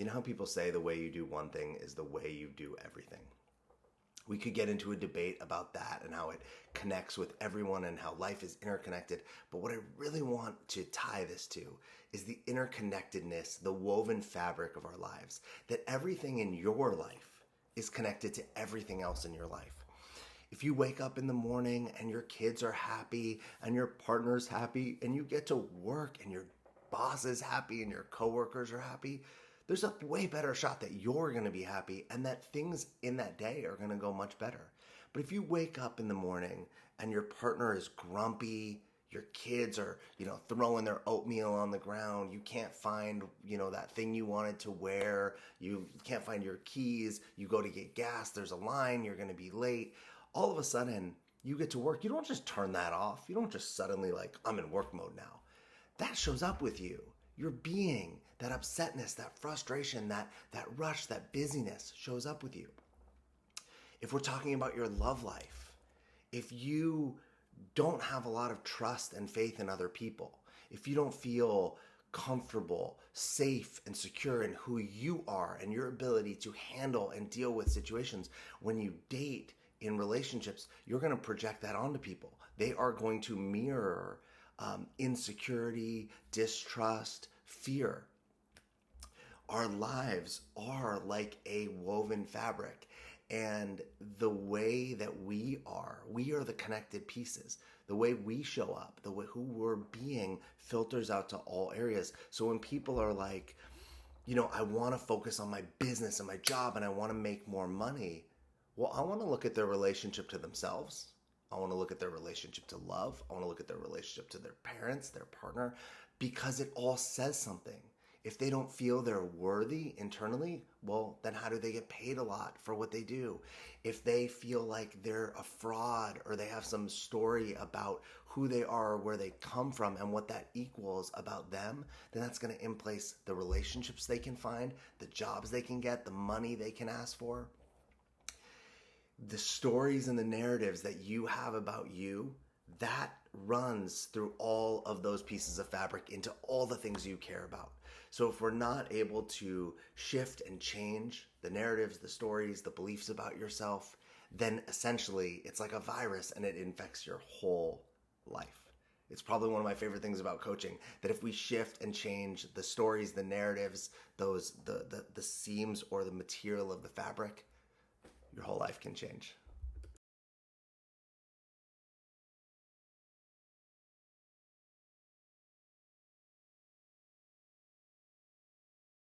You know how people say the way you do one thing is the way you do everything? We could get into a debate about that and how it connects with everyone and how life is interconnected. But what I really want to tie this to is the interconnectedness, the woven fabric of our lives, that everything in your life is connected to everything else in your life. If you wake up in the morning and your kids are happy and your partner's happy and you get to work and your boss is happy and your coworkers are happy, there's a way better shot that you're going to be happy and that things in that day are going to go much better. But if you wake up in the morning and your partner is grumpy, your kids are, throwing their oatmeal on the ground, you can't find, that thing you wanted to wear, you can't find your keys, you go to get gas, there's a line, you're going to be late. All of a sudden, you get to work. You don't just turn that off. You don't just suddenly I'm in work mode now. That shows up with you. Your being, that upsetness, that frustration, that rush, that busyness shows up with you. If we're talking about your love life, if you don't have a lot of trust and faith in other people, if you don't feel comfortable, safe, and secure in who you are and your ability to handle and deal with situations, when you date in relationships, you're going to project that onto people. They are going to mirror insecurity, distrust, fear. Our lives are like a woven fabric, and the way that we are the connected pieces. The way we show up, the way who we're being filters out to all areas. So when people are like, I want to focus on my business and my job and I want to make more money, well, I want to look at their relationship to themselves. I want to look at their relationship to love. I want to look at their relationship to their parents, their partner, because it all says something. If they don't feel they're worthy internally, well, then how do they get paid a lot for what they do? If they feel like they're a fraud or they have some story about who they are, where they come from, and what that equals about them, then that's going to in-place the relationships they can find, the jobs they can get, the money they can ask for. The stories and the narratives that you have about you, that runs through all of those pieces of fabric into all the things you care about. So if we're not able to shift and change the narratives, the stories, the beliefs about yourself, then essentially it's like a virus and it infects your whole life. It's probably one of my favorite things about coaching, that if we shift and change the stories, the narratives, the seams or the material of the fabric, your whole life can change.